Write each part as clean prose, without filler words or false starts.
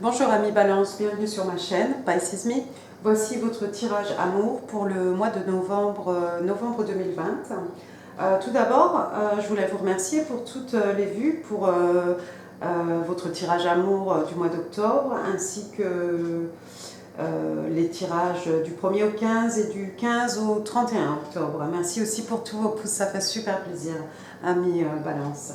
Bonjour amis Balance, bienvenue sur ma chaîne Pisces Me. Voici votre tirage amour pour le mois de novembre 2020. Tout d'abord, je voulais vous remercier pour toutes les vues, pour votre tirage amour du mois d'octobre, ainsi que les tirages du 1er au 15 et du 15 au 31 octobre. Merci aussi pour tous vos pouces, ça fait super plaisir, amis Balance.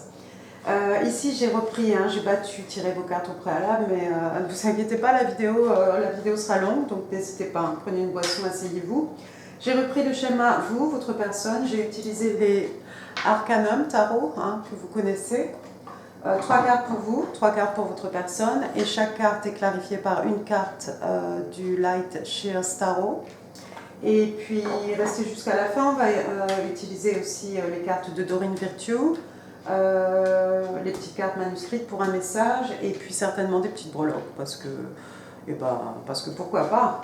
Ici j'ai repris, j'ai battu, tiré vos cartes au préalable, mais ne vous inquiétez pas, la vidéo sera longue, donc n'hésitez pas, prenez une boisson, asseyez-vous. J'ai repris le schéma, vous, votre personne, j'ai utilisé les Arcanum Tarot, que vous connaissez. 3 cartes pour vous, 3 cartes pour votre personne, et chaque carte est clarifiée par une carte du Light Shears Tarot. Et puis, restez jusqu'à la fin, on va utiliser aussi les cartes de Doreen Virtue. Les petites cartes manuscrites pour un message et puis certainement des petites breloques parce que pourquoi pas.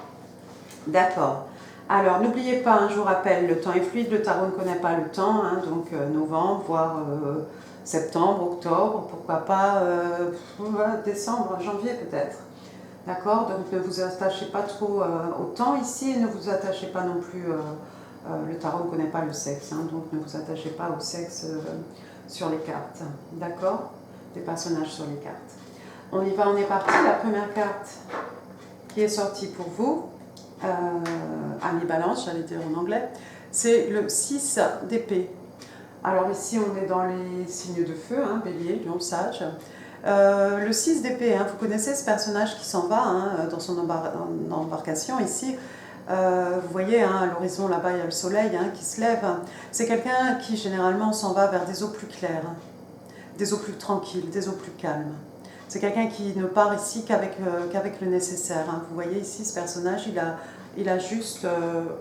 D'accord. Alors n'oubliez pas, je vous rappelle, le temps est fluide, le tarot ne connaît pas le temps, donc novembre, voire septembre, octobre, pourquoi pas décembre, janvier peut-être. D'accord, donc ne vous attachez pas trop au temps ici et ne vous attachez pas non plus, le tarot ne connaît pas le sexe, donc ne vous attachez pas au sexe sur les cartes, d'accord, des personnages sur les cartes. On y va, on est parti. La première carte qui est sortie pour vous, Ami Balance, j'allais dire en anglais, c'est le 6 d'épée. Alors ici on est dans les signes de feu, Bélier, Lion, Sage. Le 6 d'épée, vous connaissez ce personnage qui s'en va dans son embarcation ici. Vous voyez, à l'horizon là-bas il y a le soleil qui se lève. C'est quelqu'un qui généralement s'en va vers des eaux plus claires, des eaux plus tranquilles, des eaux plus calmes. C'est quelqu'un qui ne part ici qu'avec le nécessaire. Vous voyez ici ce personnage, il a juste,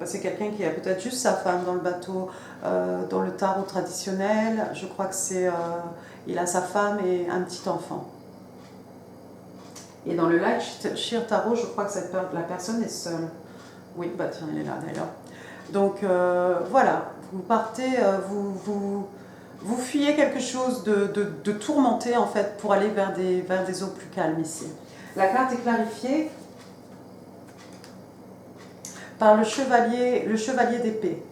c'est quelqu'un qui a peut-être juste sa femme dans le bateau. Dans le tarot traditionnel, je crois que c'est, il a sa femme et un petit enfant. Et dans le Light Shears Tarot, je crois que la personne est seule. Oui, bah tiens, elle est là d'ailleurs. Donc voilà, vous partez, vous fuyez quelque chose de tourmenté en fait pour aller vers des eaux plus calmes ici. La carte est clarifiée par le chevalier d'épée.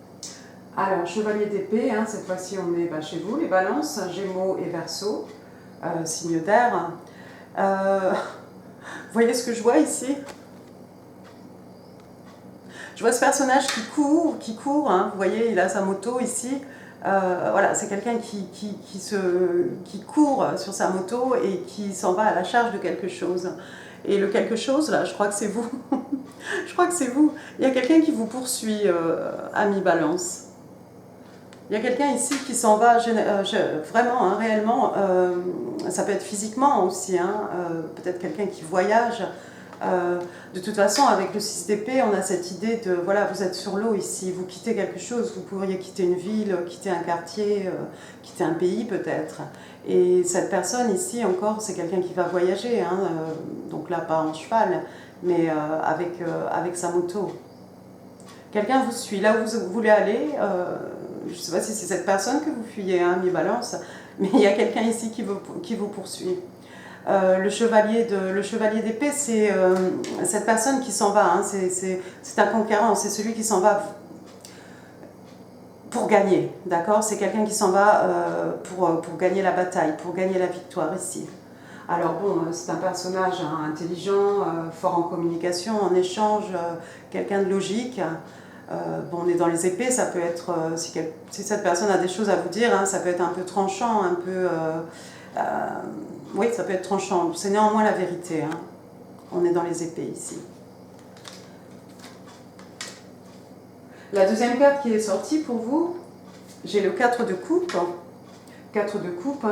Alors, chevalier d'épée, cette fois-ci on est chez vous, les balances, Gémeaux et Verseau, signe d'air. Vous voyez ce que je vois ici? Je vois ce personnage qui court, vous voyez, il a sa moto ici. Voilà, c'est quelqu'un qui court sur sa moto et qui s'en va à la charge de quelque chose. Et le quelque chose, là, je crois que c'est vous. Je crois que c'est vous. Il y a quelqu'un qui vous poursuit, ami Balance. Il y a quelqu'un ici qui s'en va vraiment, réellement. Ça peut être physiquement aussi, peut-être quelqu'un qui voyage. De toute façon, avec le 6 d'épée, on a cette idée de, voilà, vous êtes sur l'eau ici, vous quittez quelque chose, vous pourriez quitter une ville, quitter un quartier, quitter un pays peut-être. Et cette personne ici encore, c'est quelqu'un qui va voyager, donc là pas en cheval, mais avec sa moto. Quelqu'un vous suit, là où vous voulez aller, je ne sais pas si c'est cette personne que vous fuyez, mi balance, mais il y a quelqu'un ici qui vous poursuit. Le chevalier d'épée, c'est cette personne qui s'en va, c'est un conquérant, c'est celui qui s'en va pour gagner, d'accord? C'est quelqu'un qui s'en va pour gagner la bataille, pour gagner la victoire ici. Alors bon, c'est un personnage intelligent, fort en communication, en échange, quelqu'un de logique. Bon, on est dans les épées, ça peut être, si cette personne a des choses à vous dire, ça peut être un peu tranchant, un peu... oui, ça peut être tranchant, c'est néanmoins la vérité. On est dans les épées ici. La deuxième carte qui est sortie pour vous, j'ai le 4 de coupe. 4 de coupe,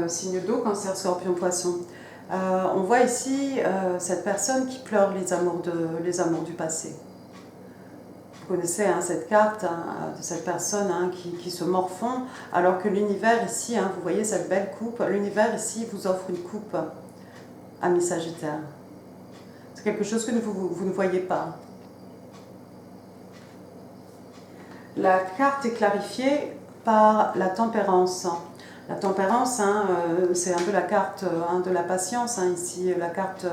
signe d'eau, cancer, scorpion, poisson. On voit ici cette personne qui pleure les amours du passé. Vous connaissez cette carte de cette personne qui se morfond, alors que l'univers ici, vous voyez cette belle coupe, l'univers ici vous offre une coupe, ami Sagittaire. C'est quelque chose que vous ne voyez pas. La carte est clarifiée par la tempérance. La tempérance, c'est un peu la carte de la patience, ici, la carte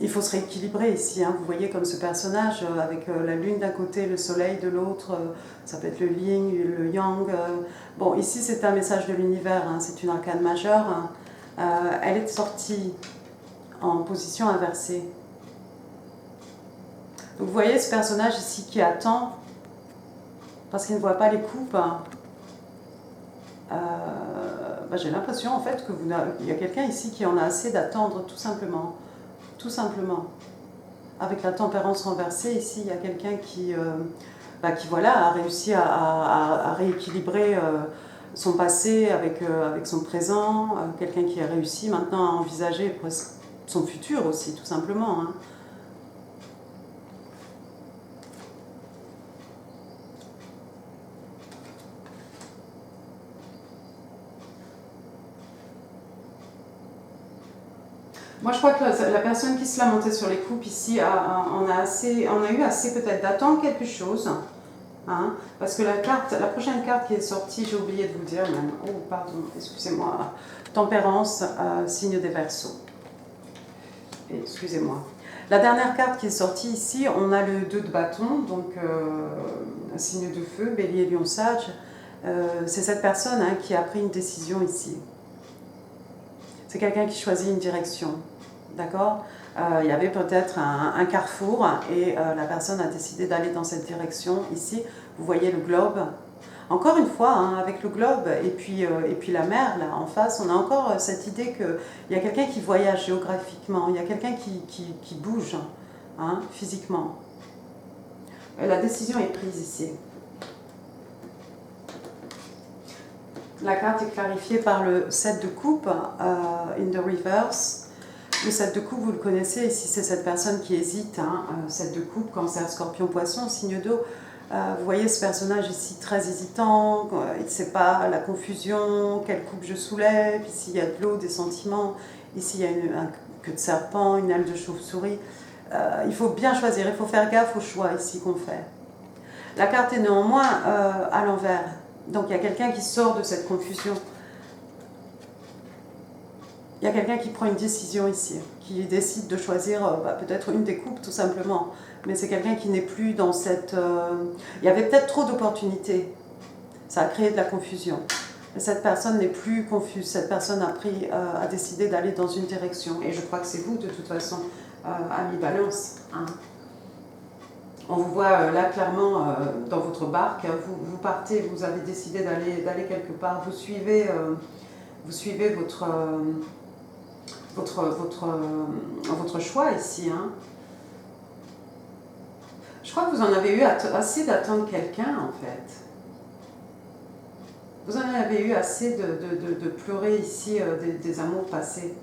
il faut se rééquilibrer ici, hein. Vous voyez comme ce personnage avec la lune d'un côté, le soleil de l'autre, ça peut être le yin, le yang. Bon, ici c'est un message de l'univers, hein, c'est une arcane majeure. Elle est sortie en position inversée. Donc vous voyez ce personnage ici qui attend, parce qu'il ne voit pas les coupes. J'ai l'impression en fait qu'il y a quelqu'un ici qui en a assez d'attendre tout simplement. Tout simplement. Avec la tempérance renversée, ici, il y a quelqu'un qui voilà, a réussi à rééquilibrer son passé avec son présent, quelqu'un qui a réussi maintenant à envisager son futur aussi, tout simplement. Hein. Moi, je crois que la personne qui se lamentait sur les coupes ici on a eu assez peut-être d'attendre quelque chose. Hein, parce que la prochaine carte qui est sortie, j'ai oublié de vous dire même. Oh, pardon, excusez-moi. Tempérance, signe des Verseaux. Excusez-moi. La dernière carte qui est sortie ici, on a le 2 de bâton, donc un signe de feu, Bélier, Lion, Sage. C'est cette personne hein, qui a pris une décision ici. C'est quelqu'un qui choisit une direction. D'accord ? Il y avait peut-être un carrefour et la personne a décidé d'aller dans cette direction. Ici, vous voyez le globe. Encore une fois, hein, avec le globe et puis la mer, là, en face, on a encore cette idée qu'il y a quelqu'un qui voyage géographiquement, il y a quelqu'un qui bouge hein, physiquement. La décision est prise ici. La carte est clarifiée par le 7 de coupe, in the reverse. Le 7 de coupe, vous le connaissez, ici c'est cette personne qui hésite, hein, 7 de coupe, cancer, scorpion, poisson, signe d'eau. Vous voyez ce personnage ici très hésitant, il ne sait pas la confusion, quelle coupe je soulève, ici il y a de l'eau, des sentiments, ici il y a un queue de serpent, une aile de chauve-souris. Il faut bien choisir, il faut faire gaffe aux choix ici qu'on fait. La carte est néanmoins à l'envers, donc il y a quelqu'un qui sort de cette confusion. Il y a quelqu'un qui prend une décision ici, qui décide de choisir peut-être une des coupes tout simplement. Mais c'est quelqu'un qui n'est plus dans cette... Il y avait peut-être trop d'opportunités. Ça a créé de la confusion. Et cette personne n'est plus confuse. Cette personne a décidé d'aller dans une direction. Et je crois que c'est vous de toute façon, ami Balance. Hein. On vous voit là clairement dans votre barque. Vous partez, vous avez décidé d'aller quelque part. Vous suivez votre choix ici. Hein. Je crois que vous en avez eu assez d'attendre quelqu'un en fait. Vous en avez eu assez de pleurer ici des amours passés.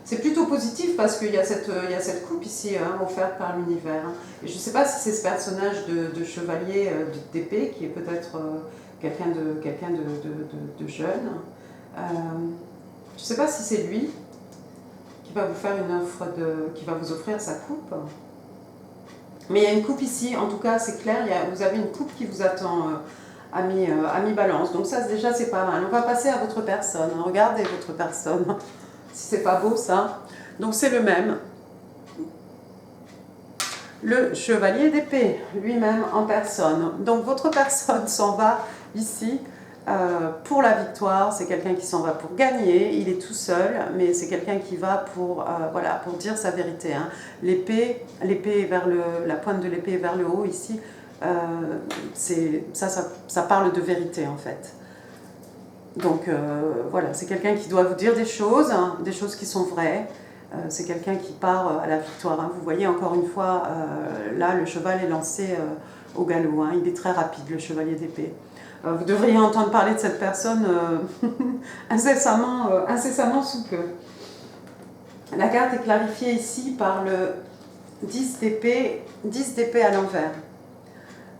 C'est plutôt positif parce qu'il y a cette coupe ici hein, offerte par l'univers. Hein. Et je ne sais pas si c'est ce personnage de chevalier d'épée qui est peut-être quelqu'un de jeune. Je ne sais pas si c'est lui qui va vous faire une offre qui va vous offrir sa coupe. Mais il y a une coupe ici, en tout cas c'est clair, vous avez une coupe qui vous attend, ami Balance. Donc ça déjà c'est pas mal. On va passer à votre personne. Regardez votre personne. Si c'est pas beau ça. Donc c'est le même. Le chevalier d'épée, lui-même en personne. Donc votre personne s'en va ici. Pour la victoire, c'est quelqu'un qui s'en va pour gagner, il est tout seul, mais c'est quelqu'un qui va pour dire sa vérité. Hein. L'épée vers la pointe de l'épée vers le haut ici, ça parle de vérité en fait. Donc voilà, c'est quelqu'un qui doit vous dire des choses qui sont vraies. C'est quelqu'un qui part à la victoire. Hein. Vous voyez encore une fois, là le cheval est lancé au galop. Hein. Il est très rapide, le chevalier d'épée. Vous devriez entendre parler de cette personne incessamment sous peu. La carte est clarifiée ici par le 10 d'épée à l'envers.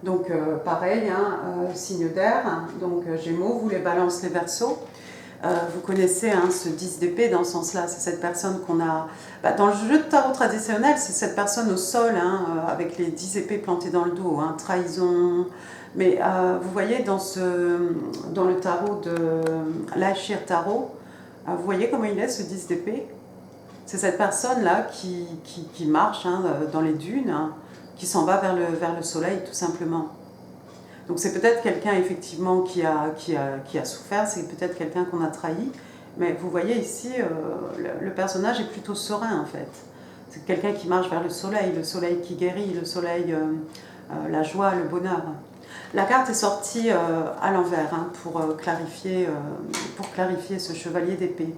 Donc pareil, hein, signe d'air, hein, donc Gémeaux, vous les Balances, les Verseaux. Vous connaissez hein, ce 10 d'épée dans ce sens-là, c'est cette personne qu'on a... dans le jeu de tarot traditionnel, c'est cette personne au sol, hein, avec les 10 épées plantées dans le dos, hein, trahison... Mais vous voyez, dans le tarot de l'Achir Tarot, Vous voyez comment il est, ce 10 d'épée? C'est cette personne-là qui marche dans les dunes, hein, qui s'en va vers le soleil, tout simplement. Donc c'est peut-être quelqu'un, effectivement, qui a souffert, c'est peut-être quelqu'un qu'on a trahi, mais vous voyez ici, le personnage est plutôt serein, en fait. C'est quelqu'un qui marche vers le soleil qui guérit, le soleil, la joie, le bonheur. La carte est sortie à l'envers hein, pour clarifier ce chevalier d'épée.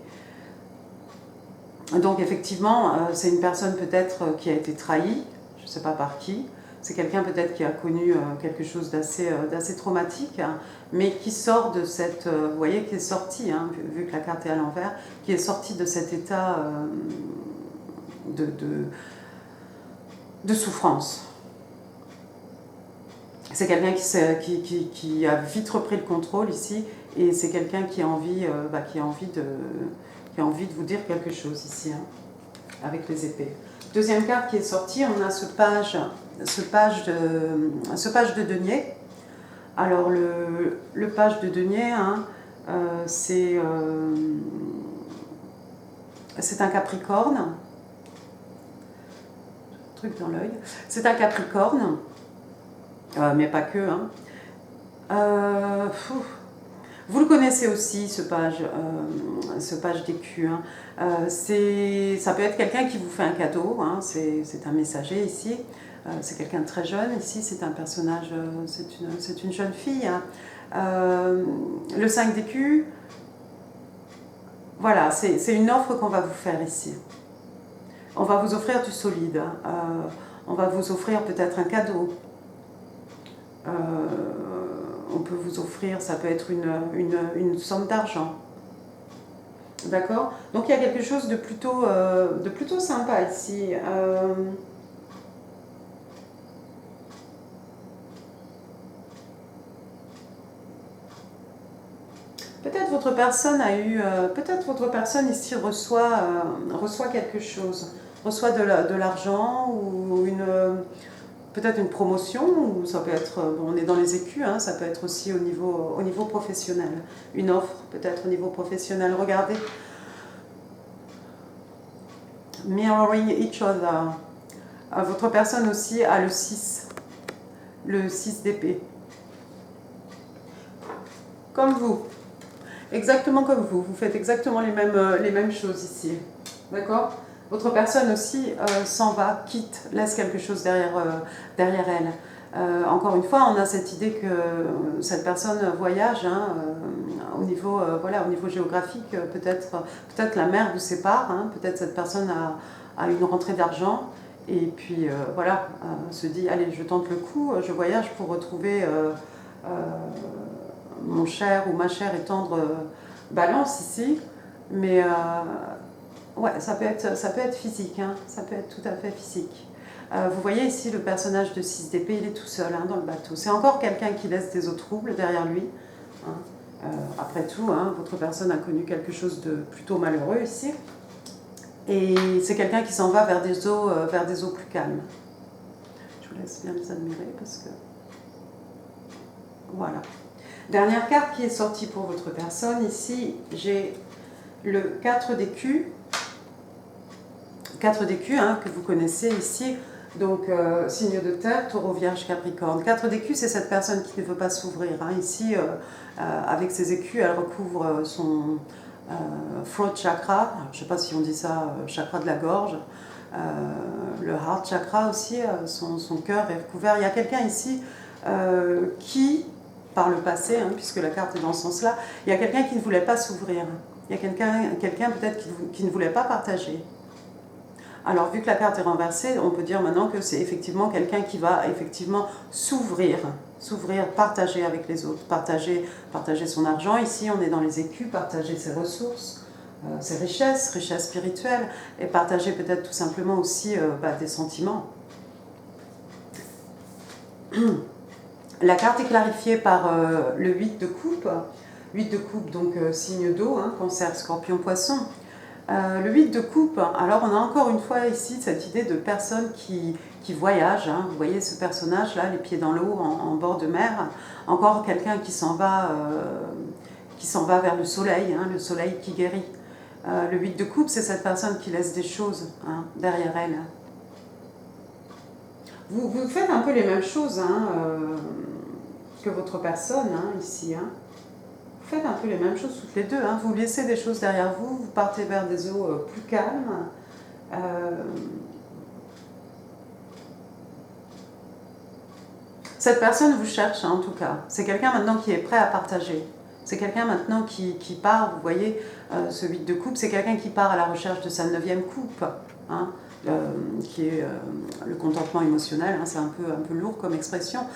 Donc effectivement, c'est une personne peut-être qui a été trahie, je ne sais pas par qui. C'est quelqu'un peut-être qui a connu quelque chose d'assez traumatique, hein, mais qui sort de cette... vous voyez, qui est sorti, hein, vu que la carte est à l'envers, qui est sorti de cet état de souffrance. C'est quelqu'un qui a vite repris le contrôle ici, et c'est quelqu'un qui a envie de vous dire quelque chose ici, hein, avec les épées. Deuxième carte qui est sortie, on a ce page de denier. Alors le page de denier, hein, c'est un capricorne. Truc dans l'œil. C'est un capricorne, mais pas que. Hein. Vous le connaissez aussi, ce page d'écu. Hein. Ça peut être quelqu'un qui vous fait un cadeau, hein, c'est un messager ici. C'est quelqu'un de très jeune, ici c'est un personnage, c'est une jeune fille. Hein. Le 5 d'écu, voilà, c'est une offre qu'on va vous faire ici. On va vous offrir du solide, hein. On va vous offrir peut-être un cadeau. On peut vous offrir, ça peut être une somme d'argent. D'accord? Donc il y a quelque chose de plutôt sympa ici. Peut-être votre personne peut-être votre personne ici reçoit quelque chose, reçoit de l'argent ou peut-être une promotion, ou ça peut être, bon, on est dans les écus, hein, ça peut être aussi au niveau professionnel, une offre peut-être au niveau professionnel. Regardez, mirroring each other. Votre personne aussi a le 6 d'épée. Comme vous, exactement comme vous faites exactement les mêmes choses ici, d'accord? Votre personne aussi s'en va, quitte, laisse quelque chose derrière elle. Encore une fois, on a cette idée que cette personne voyage hein, au niveau géographique. Peut-être la mer vous sépare, hein, peut-être cette personne a une rentrée d'argent et puis se dit allez, je tente le coup, je voyage pour retrouver mon cher ou ma chère et tendre balance ici, mais ouais, ça peut être physique, hein, ça peut être tout à fait physique. Vous voyez ici le personnage de 6 d'épée, il est tout seul hein, dans le bateau. C'est encore quelqu'un qui laisse des eaux troubles derrière lui. Hein. Après tout, hein, votre personne a connu quelque chose de plutôt malheureux ici. Et c'est quelqu'un qui s'en va vers des eaux plus calmes. Je vous laisse bien les admirer parce que... Voilà. Dernière carte qui est sortie pour votre personne, ici j'ai le 4 d'écus. 4 d'écus hein, que vous connaissez ici, donc signe de terre, taureau, vierge, capricorne. 4 d'écus, c'est cette personne qui ne veut pas s'ouvrir. Hein. Ici, avec ses écus, elle recouvre son throat chakra, alors, je ne sais pas si on dit ça, chakra de la gorge, le heart chakra aussi, son cœur est recouvert. Il y a quelqu'un ici qui, par le passé, hein, puisque la carte est dans ce sens-là, il y a quelqu'un qui ne voulait pas s'ouvrir. Il y a quelqu'un peut-être qui ne voulait pas partager. Alors, vu que la carte est renversée, on peut dire maintenant que c'est effectivement quelqu'un qui va effectivement s'ouvrir, partager avec les autres, partager son argent. Ici, on est dans les écus, partager ses ressources, ses richesses spirituelles, et partager peut-être tout simplement aussi des sentiments. La carte est clarifiée par le 8 de coupe. 8 de coupe, donc signe d'eau, hein, cancer, scorpion, poisson. Le 8 de coupe, alors on a encore une fois ici cette idée de personne qui voyage. Hein. Vous voyez ce personnage-là, les pieds dans l'eau, en bord de mer. Encore quelqu'un qui s'en va vers le soleil qui guérit. Le 8 de coupe, c'est cette personne qui laisse des choses hein, derrière elle. Vous faites un peu les mêmes choses hein, que votre personne hein, ici. Hein. Vous faites un peu les mêmes choses toutes les deux. Hein. Vous laissez des choses derrière vous, vous partez vers des eaux plus calmes. Cette personne vous cherche hein, en tout cas. C'est quelqu'un maintenant qui est prêt à partager. C'est quelqu'un maintenant qui part, vous voyez, ce 8 de coupe, c'est quelqu'un qui part à la recherche de sa 9e coupe, hein, qui est le contentement émotionnel, hein, c'est un peu lourd comme expression,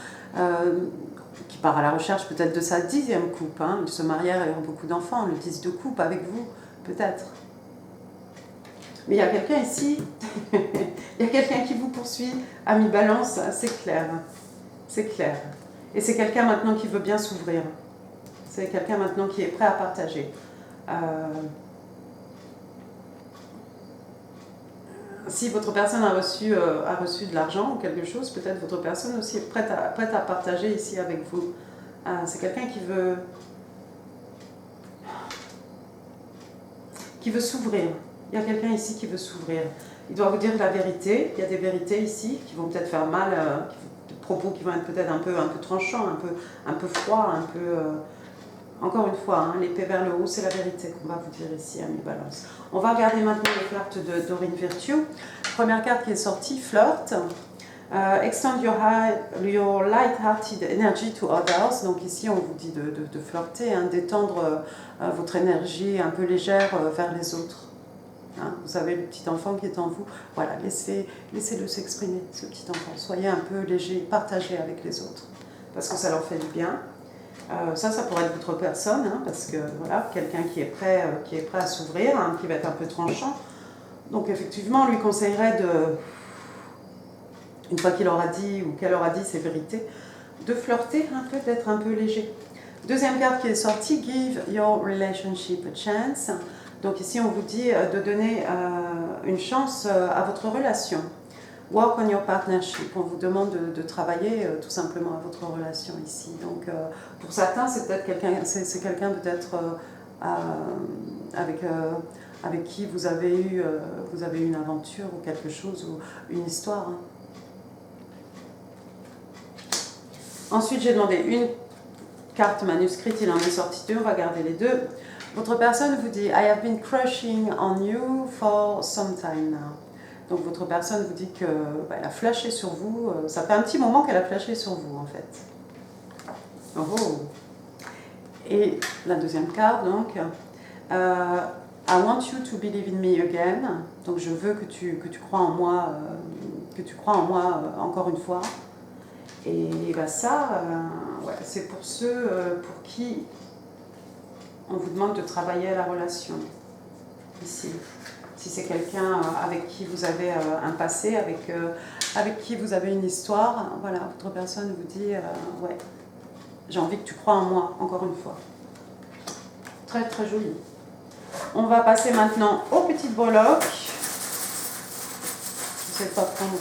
qui part à la recherche peut-être de sa 10e coupe, hein, il se mariait et a beaucoup d'enfants, le 10 de coupe avec vous, peut-être. Mais il y a quelqu'un ici, il y a quelqu'un qui vous poursuit, ami Balance, c'est clair. C'est clair. Et c'est quelqu'un maintenant qui veut bien s'ouvrir. C'est quelqu'un maintenant qui est prêt à partager. Si votre personne a reçu de l'argent ou quelque chose, peut-être votre personne aussi est prête à partager ici avec vous. C'est quelqu'un qui veut s'ouvrir. Il y a quelqu'un ici qui veut s'ouvrir. Il doit vous dire la vérité. Il y a des vérités ici qui vont peut-être faire mal, des propos qui vont être peut-être un peu tranchants, un peu froids, un peu... Encore une fois, hein, l'épée vers le haut, c'est la vérité qu'on va vous dire ici, ami Balance. On va regarder maintenant les cartes de Doreen Virtue. Première carte qui est sortie, flirt. Extend your light-hearted energy to others. Donc ici, on vous dit de flirter, hein, d'étendre votre énergie un peu légère vers les autres. Hein, vous avez le petit enfant qui est en vous. Voilà, laissez-le s'exprimer, ce petit enfant. Soyez un peu léger, partagez avec les autres, parce que ça leur fait du bien. Ça pourrait être votre personne, hein, parce que voilà, quelqu'un qui est prêt à s'ouvrir, hein, qui va être un peu tranchant. Donc effectivement, on lui conseillerait une fois qu'il aura dit ou qu'elle aura dit ses vérités, de flirter un peu, d'être un peu léger. Deuxième carte qui est sortie, give your relationship a chance. Donc ici, on vous dit de donner une chance à votre relation. Work on your partnership. On vous demande de travailler tout simplement à votre relation ici. Donc, pour certains, c'est peut-être quelqu'un peut-être avec qui vous avez eu une aventure ou quelque chose ou une histoire. Hein. Ensuite, j'ai demandé une carte manuscrite. Il en est sorti 2. On va garder les 2. Votre personne vous dit I have been crushing on you for some time now. Donc votre personne vous dit qu'elle a flashé sur vous. Ça fait un petit moment qu'elle a flashé sur vous en fait. Oh. Et la deuxième carte donc. I want you to believe in me again. Donc je veux que tu crois en moi, encore une fois. Et ben ça, ouais, c'est pour ceux pour qui on vous demande de travailler à la relation ici. Si c'est quelqu'un avec qui vous avez un passé, avec qui vous avez une histoire, voilà, votre personne vous dit ouais, j'ai envie que tu crois en moi, encore une fois. Très très joli. On va passer maintenant aux petites breloques. Je ne sais pas prendre,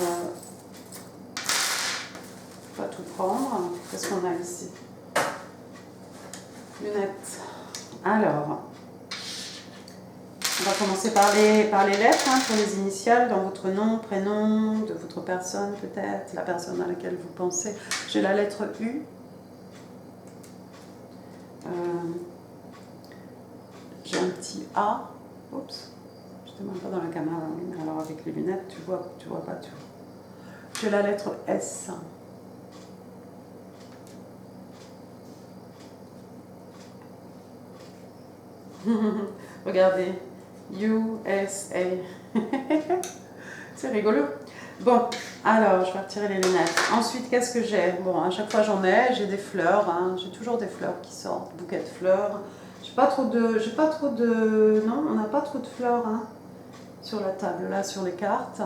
pas tout prendre. Qu'est-ce qu'on a ici? Lunettes. Alors. On va commencer par les lettres, hein, pour les initiales, dans votre nom, prénom, de votre personne peut-être, la personne à laquelle vous pensez. J'ai la lettre U. J'ai un petit A. Oups, je ne te montre pas dans la caméra. Alors avec les lunettes, tu vois pas tout. J'ai la lettre S. Regardez. USA. C'est rigolo. Bon, alors je vais retirer les lunettes. Ensuite, qu'est-ce que j'ai? Bon, à chaque fois j'en ai. J'ai des fleurs. Hein. J'ai toujours des fleurs qui sortent. Bouquet de fleurs. J'ai pas trop de. Non, on n'a pas trop de fleurs hein, sur la table, là, sur les cartes.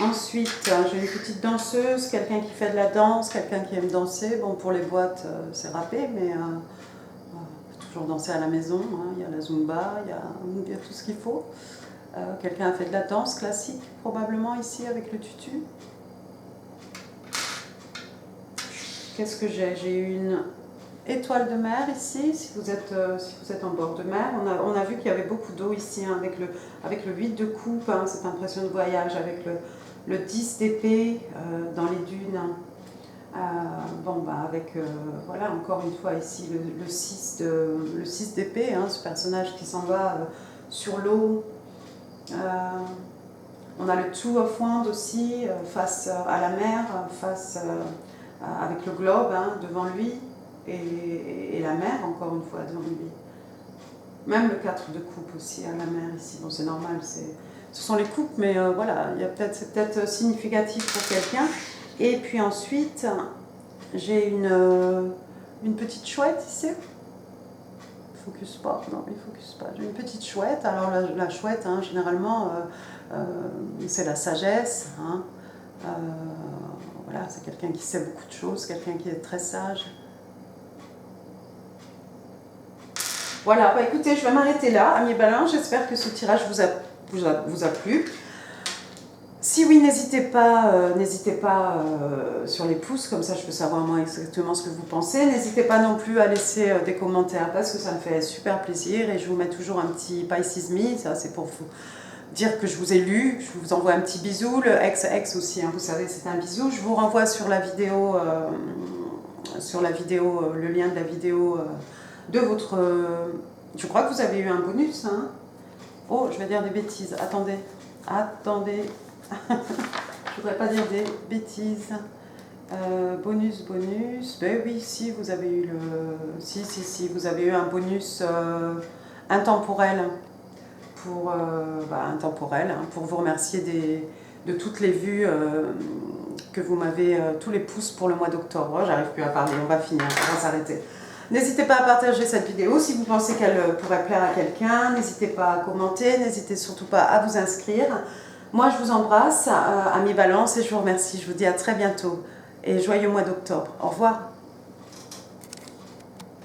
Ensuite, j'ai une petite danseuse, quelqu'un qui fait de la danse, quelqu'un qui aime danser. Bon, pour les boîtes, c'est râpé, mais. Toujours danser à la maison, hein. Il y a la zumba, il y a tout ce qu'il faut. Quelqu'un a fait de la danse classique, probablement ici avec le tutu. Qu'est-ce que j'ai? J'ai une étoile de mer ici, si vous êtes en bord de mer. On a vu qu'il y avait beaucoup d'eau ici, hein, avec le 8 de coupe, hein, cette impression de voyage, avec le 10 d'épée dans les dunes. Bon, bah, avec, voilà, encore une fois ici, le 6 d'épée, hein, ce personnage qui s'en va sur l'eau. On a le Two of Wands aussi, face à la mer, avec le globe, hein, devant lui, et la mer, encore une fois, devant lui. Même le 4 de coupe aussi, à la mer ici. Bon, c'est normal, ce sont les coupes, mais voilà, c'est peut-être significatif pour quelqu'un. Et puis ensuite, j'ai une petite chouette ici. Focus pas, non, il focus pas. J'ai une petite chouette. Alors la chouette, hein, généralement, c'est la sagesse. Hein. Voilà, c'est quelqu'un qui sait beaucoup de choses, quelqu'un qui est très sage. Voilà, bah écoutez, je vais m'arrêter là, amis balances. J'espère que ce tirage vous a plu. Si oui, n'hésitez pas sur les pouces, comme ça je peux savoir moi exactement ce que vous pensez. N'hésitez pas non plus à laisser des commentaires parce que ça me fait super plaisir et je vous mets toujours un petit Pisces Me, ça c'est pour vous dire que je vous ai lu. Je vous envoie un petit bisou, le ex aussi, hein, vous savez c'est un bisou. Je vous renvoie sur la vidéo, le lien de la vidéo de votre... je crois que vous avez eu un bonus, hein. Oh, je vais dire des bêtises, attendez. Je voudrais pas dire des bêtises. Bonus. Ben oui, si, vous avez eu Si, vous avez eu un bonus intemporel intemporel, hein, pour vous remercier de toutes les vues que vous m'avez, tous les pouces pour le mois d'octobre. Oh, j'arrive plus à parler, on va finir, on va s'arrêter. N'hésitez pas à partager cette vidéo si vous pensez qu'elle pourrait plaire à quelqu'un. N'hésitez pas à commenter, n'hésitez surtout pas à vous inscrire. Moi, je vous embrasse, amis Balance, et je vous remercie. Je vous dis à très bientôt et joyeux mois d'octobre. Au revoir.